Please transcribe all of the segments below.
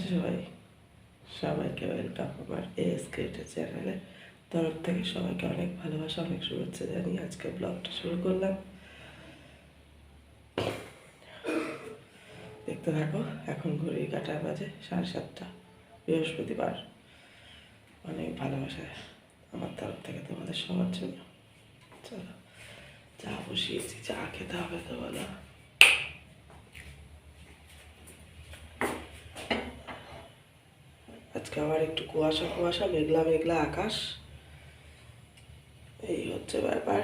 আছে সবাই? সবাইকে ওয়েলকাম আমার ASK চ্যানেলে তরফ থেকে সবাইকে অনেক ভালোবাসা, অনেক শুভেচ্ছা জানিয়ে আজকে ব্লগটা শুরু করলাম। দেখতে থাকো। এখন ঘড়ির কাঁটা বাজে 7:30, বৃহস্পতিবার। অনেক ভালোবাসা আমার তরফ থেকে তোমাদের সবার জন্য। চলো, চা বসিয়েছি, চা খেতে হবে তো বলো। আজকে আবার একটু কুয়াশা কুয়াশা, মেঘলা মেঘলা আকাশ, এই হচ্ছে ব্যাপার।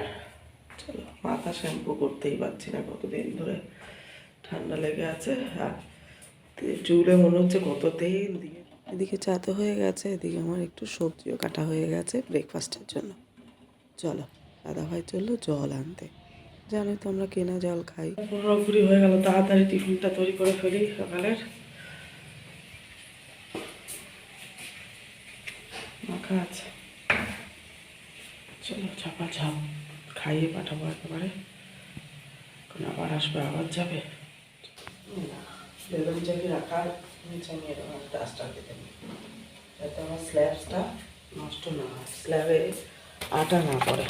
চলো, মাথা শ্যাম্পু করতেই পারছি না কতদিন ধরে, ঠান্ডা লেগে আছে। আর চুলে মনে হচ্ছে কত তেল দিয়ে। এদিকে চা তো হয়ে গেছে, এদিকে আমার একটু সবজিও কাটা হয়ে গেছে ব্রেকফাস্টের জন্য। চলো, দাদাভাই চললো জল আনতে। জানোই তো আমরা কেনা জল খাই। পুরোপুরি হয়ে গেল, তাড়াতাড়ি টিফিনটা তৈরি করে ফেলি সকালের। মাখা আছে, চলো চাপা ঝাপ খাইয়ে পাঠাবো একেবারে। এখন আবার আসবে, আবার যাবে। বেলুন চাকি রাখার নিচে আমি এরকম ডাস্টার দিতে নিই, যাতে আমার স্ল্যাবসটা নষ্ট না হয়, স্ল্যাবে আটা না পড়ে।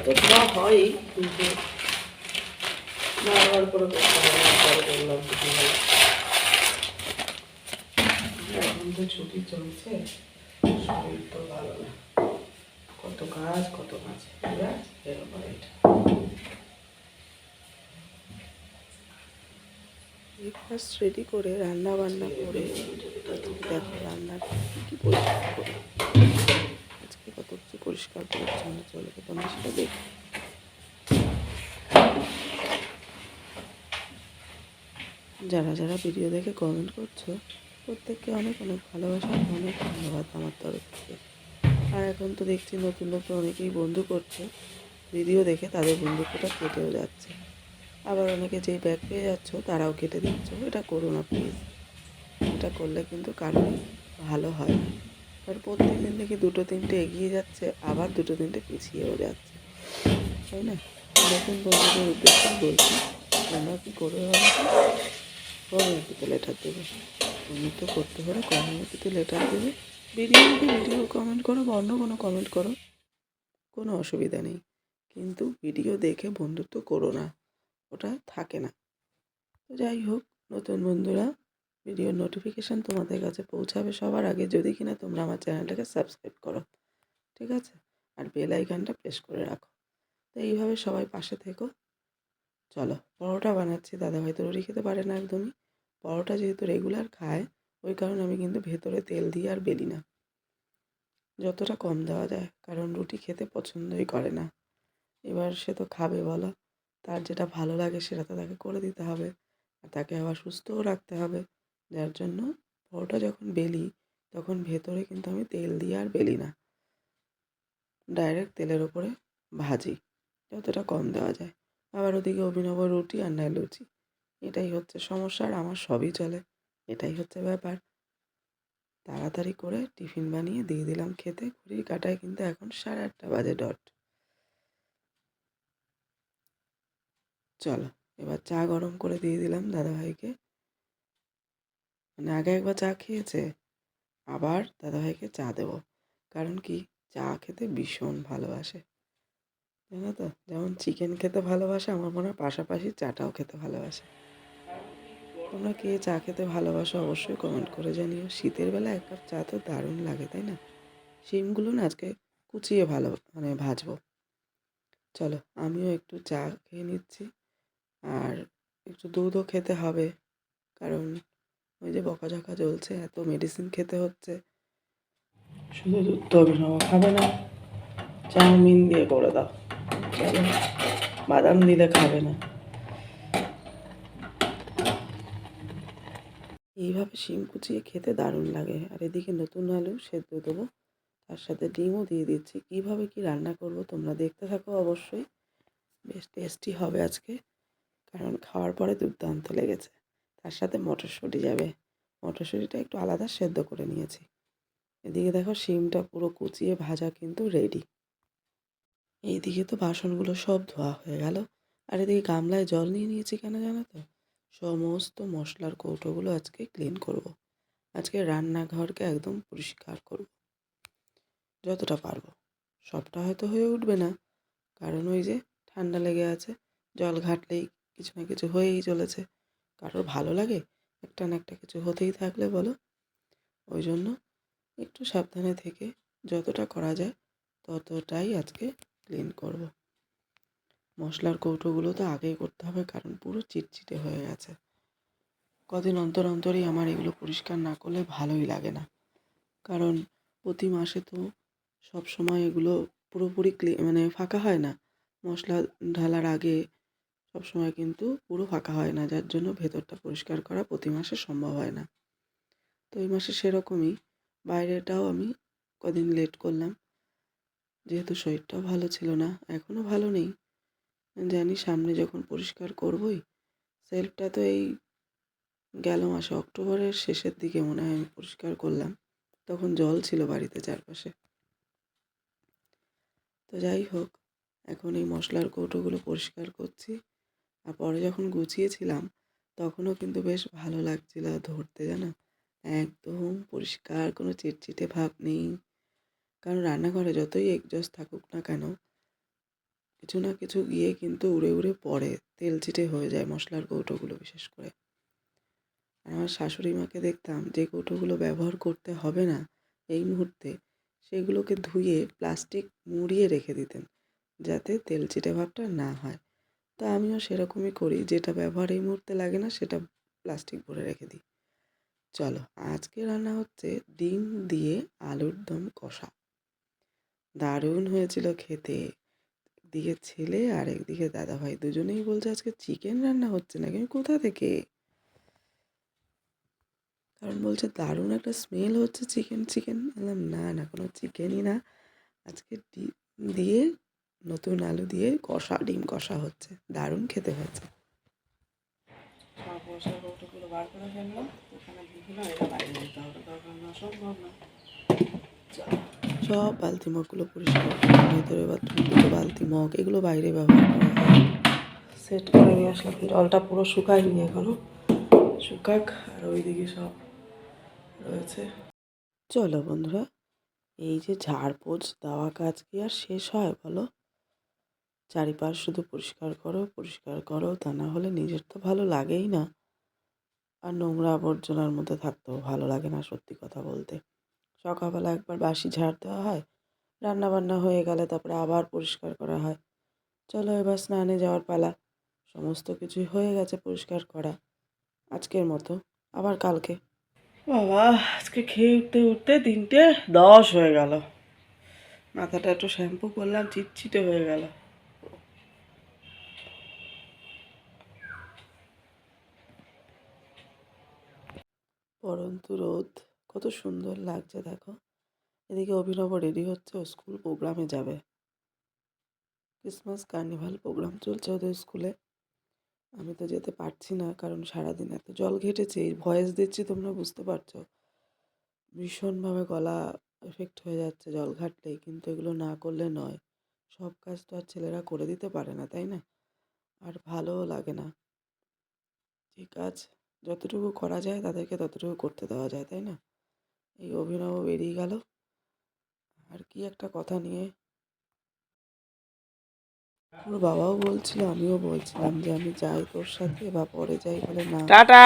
তো ধোয়া হয়, কিন্তু বারবার করে করতে হবে। পরে বললাম কিছু হয়। এখন তো ছুটি চলছে, শরীর তো ভালো না, কত কাজ কত কাজ। এরকম এটা ব্রেকফাস্ট রেডি করে রান্না বান্না করে দেখো রান্নার কী কী পরিষ্কার করি আজকে, কত কিছু পরিষ্কার পরিচ্ছন্ন। চলো তোমরা সেটা দেখো। যারা যারা ভিডিও দেখে কমেন্ট করছো, প্রত্যেককে অনেক অনেক ভালোবাসা, অনেক ধন্যবাদ আমার তরফ থেকে। আর এখন তো দেখছি নতুন নতুন অনেকেই বন্ধু করছে, ভিডিও দেখে তাদের বন্ধুত্বটা কেটেও যাচ্ছে। আবার অনেকে যেই ব্যাগ পেয়ে যাচ্ছ তারাও কেটে দিচ্ছ। এটা করো না প্লিজ, এটা করলে কিন্তু কারোই ভালো হয় না। কারণ প্রত্যেক দিন থেকে 2-3টে এগিয়ে যাচ্ছে, আবার 2-3টে পিছিয়েও যাচ্ছে, তাই না? নতুন বন্ধুদের উদ্দেশ্যে বলছি, তোমরা কী করবে বলো তো? কমিউনিটিতে লেটার দেবে। বন্ধুত্ব করতে হলে কমিউনিটিতে লেটার দেবে। ভিডিও কমেন্ট করো বা অন্য কোনো কমেন্ট করো, কোনো অসুবিধা নেই। কিন্তু ভিডিও দেখে বন্ধুত্ব করো না, ওটা থাকে না। তো যাই হোক, নতুন বন্ধুরা, ভিডিওর নোটিফিকেশান তোমাদের কাছে পৌঁছাবে সবার আগে যদি কিনা তোমরা আমার চ্যানেলটাকে সাবস্ক্রাইব করো, ঠিক আছে? আর বেল আইকনটা প্রেস করে রাখো। তো এইভাবে সবাই পাশে থেকো। চলো, পরোটা বানাচ্ছি। দাদাভাই তো রুটি খেতে পারে না একদমই। পরোটা যেহেতু রেগুলার খায়, ওই কারণে আমি কিন্তু ভেতরে তেল দিয়ে আর বেলি না, যতটা কম দেওয়া যায়, কারণ রুটি খেতে পছন্দই করে না। এবার সে তো খাবে বলো, তার যেটা ভালো লাগে সেটা তো তাকে করে দিতে হবে, আর তাকে আবার সুস্থও রাখতে হবে। যার জন্য পরোটা যখন বেলি, তখন ভেতরে কিন্তু আমি তেল দিয়ে আর বেলি না, ডাইরেক্ট তেলের ওপরে ভাজি, যতটা কম দেওয়া যায়। আবার ওদিকে অভিনব রুটি আর নয় লুচি, এটাই হচ্ছে সমস্যা। আর আমার সবই চলে, এটাই হচ্ছে ব্যাপার। তাড়াতাড়ি করে টিফিন বানিয়ে দিয়ে দিলাম খেতে। ঘড়ির কাঁটায় কিন্তু এখন 8:30 বাজে ডট। চলো, এবার চা গরম করে দিয়ে দিলাম দাদাভাইকে। মানে আগে একবার চা খেয়েছে, আবার দাদাভাইকে চা দেবো। কারণ কি, চা খেতে ভীষণ ভালোবাসে, জানো তো? যেমন চিকেন খেতে ভালোবাসে, আমার মনে হয় পাশাপাশি চাটাও খেতে ভালোবাসে। তোমরা কে চা খেতে ভালোবাসো অবশ্যই কমেন্ট করে জানিও। শীতের বেলা 1 কাপ চা তো দারুণ লাগে, তাই না? শিমগুলো না আজকে কুচিয়ে ভাজবো। চলো, আমিও একটু চা খেয়ে নিচ্ছি, আর একটু দুধও খেতে হবে, কারণ ওই যে বকাঝকা চলছে, এত মেডিসিন খেতে হচ্ছে। শুধু দুধ তো অভিনব খাবে না, চাউমিন দিয়ে করে দাও, চলো। বাদাম দিলে খাবে না। এইভাবে শিম কুচিয়ে খেতে দারুণ লাগে। আর এদিকে নতুন আলু সেদ্ধ দেবো, তার সাথে ডিমও দিয়ে দিচ্ছি। কীভাবে কী রান্না করব তোমরা দেখতে থাকো অবশ্যই। বেশ টেস্টি হবে আজকে, কারণ খাওয়ার পরে দুর্দান্ত লেগেছে। তার সাথে মটরশুঁটি যাবে, মটরশুঁটিটা একটু আলাদা সেদ্ধ করে নিয়েছি। এদিকে দেখো শিমটা পুরো কুচিয়ে ভাজা কিন্তু রেডি। এইদিকে তো বাসনগুলো সব ধোয়া হয়ে গেল। আর এদিকে গামলায় জল নিয়ে নিয়েছি কেন জানো তো? সমস্ত মশলার কৌটোগুলো আজকে ক্লিন করব। আজকে রান্নাঘরকে একদম পরিষ্কার করব যতটা পারবো। সবটা হয়তো হয়ে উঠবে না, কারণ ওই যে ঠান্ডা লেগে আছে, জল ঘাঁটলেই কিছু না কিছু হয়েই চলেছে। কারোর ভালো লাগে একটা না একটা কিছু হতেই থাকলে বলো? ওই জন্য একটু সাবধানে থেকে যতটা করা যায় ততটাই আজকে ক্লিন করব। মশলার কৌটোগুলো তো আগেই করতে হবে, কারণ পুরো চিটচিটে হয়ে গেছে। কদিন অন্তর অন্তরই আমার এগুলো পরিষ্কার না করলে ভালোই লাগে না, কারণ প্রতি মাসে তো সব সময় এগুলো পুরোপুরি মানে ফাঁকা হয় না। মশলা ঢালার আগে সব সময় কিন্তু পুরো ফাঁকা হয় না, যার জন্য ভেতরটা পরিষ্কার করা প্রতি মাসে সম্ভব হয় না। তো এই মাসে সেরকমই বাইরেটাও আমি কদিন লেট করলাম, যেহেতু শরীরটাও ভালো ছিল না, এখনও ভালো নেই। জানি সামনে যখন পরিষ্কার করবই, সেলফটা তো এই গেল মাসে অক্টোবরের শেষের দিকে মনে হয় আমি পরিষ্কার করলাম, তখন জল ছিল বাড়িতে চারপাশে। তো যাই হোক, এখন এই মশলার কৌটোগুলো পরিষ্কার করছি। আর পরে যখন গুছিয়েছিলাম তখনও কিন্তু বেশ ভালো লাগছিল ধরতে, জানো, একদম পরিষ্কার, কোনো চিটচিটে ভাব নেই। কারণ রান্নাঘরে যতই এগজস্ট থাকুক না কেন, কিছু না কিছু গিয়ে কিন্তু উড়ে উড়ে পড়ে, তেল চিটে হয়ে যায় মশলার কৌটোগুলো বিশেষ করে। আর আমার শাশুড়ি মাকে দেখতাম যে কৌটোগুলো ব্যবহার করতে হবে না এই মুহূর্তে, সেগুলোকে ধুয়ে প্লাস্টিক মুড়িয়ে রেখে দিতেন যাতে তেল চিটে ভাবটা না হয়। তা আমিও সেরকমই করি, যেটা ব্যবহার এই মুহূর্তে লাগে না সেটা প্লাস্টিক ভরে রেখে দিই। চলো, আজকে রান্না হচ্ছে ডিম দিয়ে আলুর দম কষা। দারুণ হয়েছিল খেতে। একদিকে ছেলে আর একদিকে দাদাভাই দুজনেই বলছে আজকে চিকেন রান্না হচ্ছে নাকি। আমি কোথা থেকে, কারণ বলছে দারুণ একটা স্মেল হচ্ছে চিকেন চিকেন। বললাম না না, কোনো চিকেনই না, আজকে ডিম দিয়ে নতুন আলু দিয়ে কষা, ডিম কষা হচ্ছে। দারুণ খেতে হয়েছে। সব মশলা কৌটোগুলো বার করে ফেললাম, ওখানে দিলাম, এটা বাইরে দিতে হবে, দরকার না, সম্ভব না। সব বালতি মগগুলো পরিষ্কার করে ভেতরে বাথরুম, দুটো বালতি মগ, এগুলো বাইরে ব্যবহার করা হয়। সেট করে নিয়ে আসলাম, জলটা পুরো শুকায়নি এখনো, শুকাক। আর ওইদিকে সব রয়েছে। চলো বন্ধুরা, এই যে ঝাড়পোছ দেওয়া কাজ কি আর শেষ হয় বলো? চারিপাশ শুধু পরিষ্কার করো পরিষ্কার করো, তা না হলে নিজের তো ভালো লাগেই না। আর নোংরা আবর্জনার মধ্যে থাকতেও ভালো লাগে না, সত্যি কথা বলতে। সকালবেলা একবার বাসি ঝাড় দেওয়া হয়, রান্না বান্না হয়ে গেলে তারপরে আবার পরিষ্কার করা হয়। চলো এবার স্নানে যাওয়ার পালা। সমস্ত কিছুই হয়ে গেছে পরিষ্কার করা আজকের মতো, আবার কালকে। বাবা, আজকে খেয়ে উঠতে উঠতে 3:10 হয়ে গেল। মাথাটা একটু শ্যাম্পু করলাম, চিটচিটে হয়ে গেল। পরন্তু রোদ কত সুন্দর লাগছে দেখো। এদিকে অভিনব রেডি হচ্ছে, ও স্কুল প্রোগ্রামে যাবে। ক্রিসমাস কার্নিভাল প্রোগ্রাম চলছে ওদের স্কুলে। আমি তো যেতে পারছি না, কারণ সারাদিন এত জল ঘেটেছে, এই ভয়েস দিচ্ছি তোমরা বুঝতে পারছো, ভীষণভাবে গলা এফেক্ট হয়ে যাচ্ছে জল ঘাটলেই। কিন্তু এগুলো না করলে নয়, সব কাজ তো আর ছেলেরা করে দিতে পারে না, তাই না? আর ভালোও লাগে না। যে কাজ যতটুকু করা যায় তাদেরকে ততটুকু করতে দেওয়া যায়, তাই না? এই অভিনব বেরিয়ে গেল আর কি একটা কথা নিয়ে। ওর বাবাও বলছিল, আমিও বলছিলাম যে আমি যাই তোর সাথে বা পরে যাই, বলে না টাটা,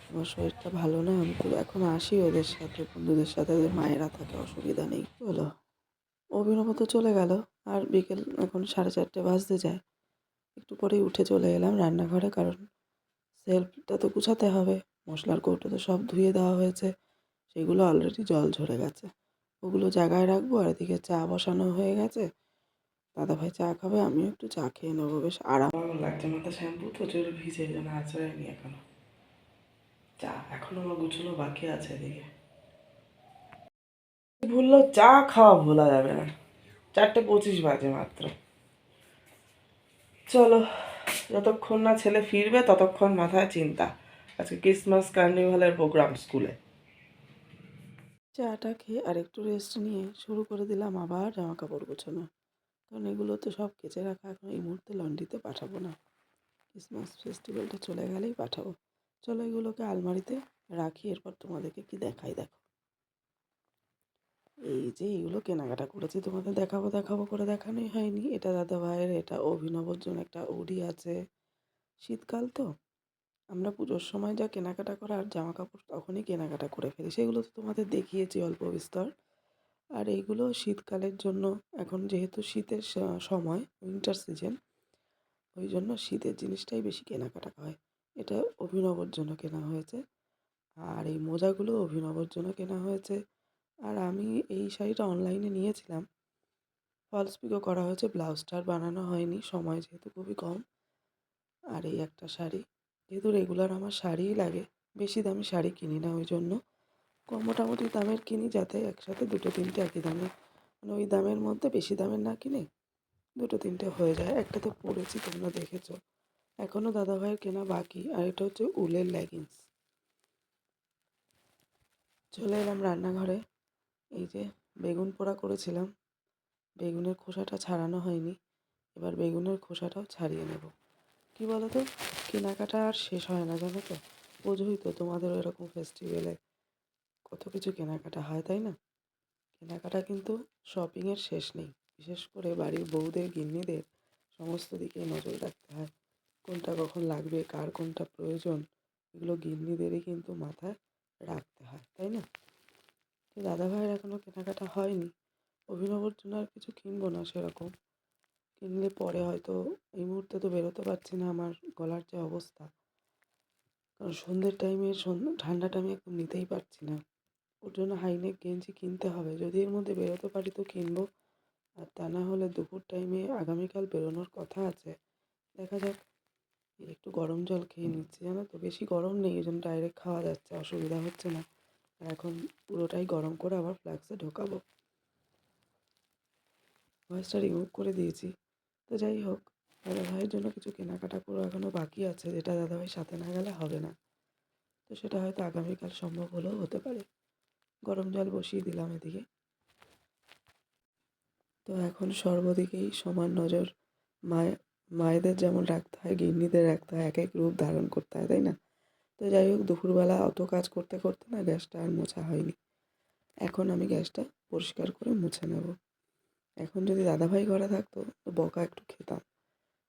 আমার শরীরটা ভালো না, আমি তো এখন আসি ওদের সাথে, বন্ধুদের সাথে, ওদের মায়েরা থাকে, অসুবিধা নেই। চলো, অভিনব তো চলে গেল, আর বিকেল এখন 4:30 বাজতে যায়। একটু পরেই উঠে চলে এলাম রান্নাঘরে, কারণ সেলফটা তো গুছাতে হবে। মশলার কৌটো তো সব ধুয়ে দেওয়া হয়েছে, সেগুলো অলরেডি জল ঝরে গেছে, ওগুলো জায়গায় রাখবো। আর এদিকে চা বসানো হয়ে গেছে, দাদাভাই চা খাবে, আমিও একটু চা খেয়ে নেবো, বেশ আরাম লাগছে। মাথা শ্যাম্পু প্রচুর ভিজে, যেন আঁচড়ায়নি এখনো। চা এখনো আমার গুছানো বাকি আছে। এদিকে ভুললো, চা খাওয়া ভোলা যাবে না। 4:25 বাজে মাত্র। চলো, যতক্ষণ না ছেলে ফিরবে ততক্ষণ মাথায় চিন্তা, আজকে ক্রিসমাস কার্নিভালের প্রোগ্রাম স্কুলে। চাটা খেয়ে আর একটু রেস্ট নিয়ে শুরু করে দিলাম আবার জামা কাপড় গোছানো, কারণ এগুলো তো সব কেচে রাখা, এখন এই মুহূর্তে লন্ড্রিতে পাঠাবো না, ক্রিসমাস ফেস্টিভ্যালটা চলে গেলেই পাঠাবো। চলো এগুলোকে আলমারিতে রাখি, এরপর তোমাদেরকে কি দেখাই দেখো। এই যে এইগুলো কেনাকাটা করেছি তোমাদের দেখাবো দেখাবো করে দেখানোই হয়নি। এটা দাদা ভাইয়ের, এটা অভিনবর জন্য একটা উডি আছে। শীতকাল তো আমরা পুজোর সময় যা কেনাকাটা করার জামা কাপড় তখনই কেনাকাটা করে ফেলি, সেগুলো তো তোমাদের দেখিয়েছি অল্প বিস্তর। আর এইগুলো শীতকালের জন্য, এখন যেহেতু শীতের সময়, উইন্টার সিজন, ওই জন্য শীতের জিনিসটাই বেশি কেনাকাটা হয়। এটা অভিনবর জন্য কেনা হয়েছে। আর এই মোজাগুলো অভিনবর জন্য কেনা হয়েছে। আর আমি এই শাড়িটা অনলাইনে নিয়েছিলাম, ফলস পিকো করা হয়েছে, ব্লাউজটা আর বানানো হয়নি, সময় যেহেতু খুবই কম। আর এই একটা শাড়ি, যেহেতু রেগুলার আমার শাড়িই লাগে, বেশি দামি শাড়ি কিনি না, ওই জন্য কম মোটামুটি দামের কিনি, যাতে একসাথে দুটো তিনটে একই দামে, মানে ওই দামের মধ্যে বেশি দামের না কিনে দুটো তিনটে হয়ে যায়। একটা তো পরেছি, তোমরা দেখেছো। এখনও দাদাভাইয়ের কেনা বাকি। আর এটা হচ্ছে উলের লেগিংস। চলে এলাম রান্নাঘরে। এই যে বেগুন পোড়া করেছিলাম, বেগুনের খোসাটা ছাড়ানো হয়নি, এবার বেগুনের খোসাটাও ছাড়িয়ে নেব। কী বলো তো, কেনাকাটা আর শেষ হয় না, জানো তো। বোঝোই তো, তোমাদেরও এরকম ফেস্টিভ্যালে কত কিছু কেনাকাটা হয়, তাই না? কেনাকাটা কিন্তু শপিংয়ের শেষ নেই। বিশেষ করে বাড়ির বউদের, গিন্নিদের সমস্ত দিকেই নজর রাখতে হয়। কোনটা কখন লাগবে, কার কোনটা প্রয়োজন, এগুলো গিন্নিদেরই কিন্তু মাথায় রাখতে হয়, তাই না? তো দাদাভাইয়ের এখনও কেনাকাটা হয়নি। অভিনবর জন্য আর কিছু কিনবো না সেরকম। কিনলে পরে হয়তো, এই মুহূর্তে তো বেরোতে পারছি না, আমার গলার যে অবস্থা। কারণ সন্ধ্যের টাইমে ঠান্ডাটা আমি একদম নিতেই পারছি না। ওর জন্য হাইনেক গেঞ্জি কিনতে হবে। যদি এর মধ্যে বেরোতে পারি তো কিনবো, আর তা না হলে দুপুর টাইমে আগামীকাল বেরোনোর কথা আছে। দেখা যাক। একটু গরম জল খেয়ে নিচ্ছি, জানো তো, বেশি গরম নেই, এই জন্য ডাইরেক্ট খাওয়া যাচ্ছে, অসুবিধা হচ্ছে না। আর এখন পুরোটাই গরম করে আবার ফ্লাক্সে ঢোকাবো। ভয়েসটা রিমুভ করে দিয়েছি। তো যাই হোক, দাদাভাইয়ের জন্য কিছু কেনাকাটা পুরো এখনও বাকি আছে, যেটা দাদাভাই সাথে না গেলে হবে না। তো সেটা হয়তো আগামীকাল সম্ভব হলেও হতে পারে। গরম জল বসিয়ে দিলাম এদিকে। তো এখন সর্বদিকেই সমান নজর মায়ে মায়েদের যেমন রাখতে হয়, গিন্নিদের রাখতে হয়, এক এক রূপ ধারণ করতে হয়, তাই না? তো যাই হোক, দুপুরবেলা অত কাজ করতে করতে না গ্যাসটা আর মোছা হয়নি। এখন আমি গ্যাসটা পরিষ্কার করে মুছে নেব। এখন যদি দাদাভাই ঘরে থাকতো তো বকা একটু খেতাম,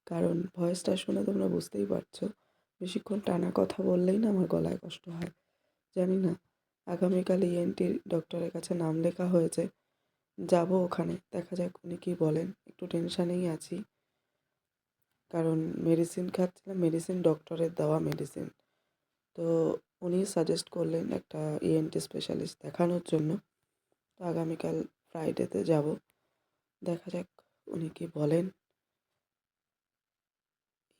কারণ ভয়েসটা শুনে তোমরা বুঝতেই পারছো, বেশিক্ষণ টানা কথা বললেই না আমার গলায় কষ্ট হয়। জানি না, আগামীকাল ইএনটি ডক্টরের কাছে নাম লেখা হয়েছে, যাব ওখানে, দেখা যাক উনি কী বলেন। একটু টেনশানেই আছি, কারণ মেডিসিন খাচ্ছিলাম, মেডিসিন ডক্টরের দেওয়া মেডিসিন। তো উনি সাজেস্ট করলেন একটা ইএনটি স্পেশালিস্ট দেখানোর জন্য। তো আগামীকাল ফ্রাইডেতে যাব, দেখা যাক উনি কী বলেন।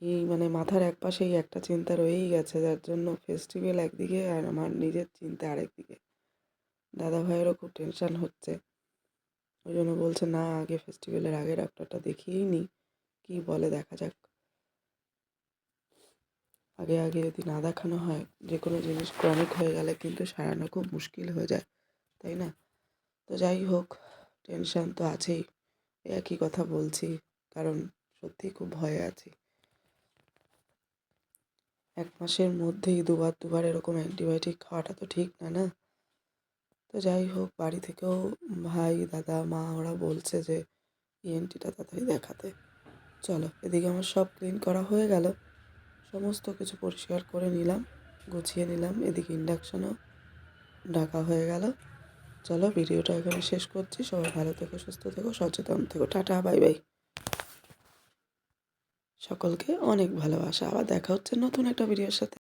এই মানে মাথার একপাশেই একটা চিন্তা রয়েই গেছে, যার জন্য ফেস্টিভ্যাল একদিকে আর আমার নিজের চিন্তা আরেকদিকে। দাদা ভাইয়েরও খুব টেনশান হচ্ছে, ওই জন্য বলছে না, আগে ফেস্টিভ্যালের আগে ডাক্তারটা দেখিয়েই নিই, কী বলে দেখা যাক। আগে আগে যদি না দেখানো হয়, যে কোনো জিনিস ক্রনিক হয়ে গেলে কিন্তু সারানো খুব মুশকিল হয়ে যায়, তাই না? তো যাই হোক, টেনশান তো আছেই, একই কথা বলছি, কারণ সত্যিই খুব ভয়ে আছি। 1 মাসের মধ্যেই দুবার দুবার এরকম অ্যান্টিবায়োটিক খাওয়াটা তো ঠিক না, না? তো যাই হোক, বাড়ি থেকেও ভাই, দাদা, মা ওরা বলছে যে ইএনটিটা তাড়াতাড়ি দেখাতে। চলো, এদিকে আমার সব ক্লিন করা হয়ে গেল, সমস্ত কিছু পরিষ্কার করে নিলাম, গুছিয়ে নিলাম, এদিকে ইন্ডাকশানও ঢাকা হয়ে গেল। চলো, ভিডিওটা এখানে শেষ করছি। সবাই ভালো থেকো, সুস্থ থেকো, সচেতন থেকো। Tata, bye bye. সকলকে অনেক ভালোবাসা। আবার দেখা হচ্ছে নতুন একটা ভিডিওর সাথে।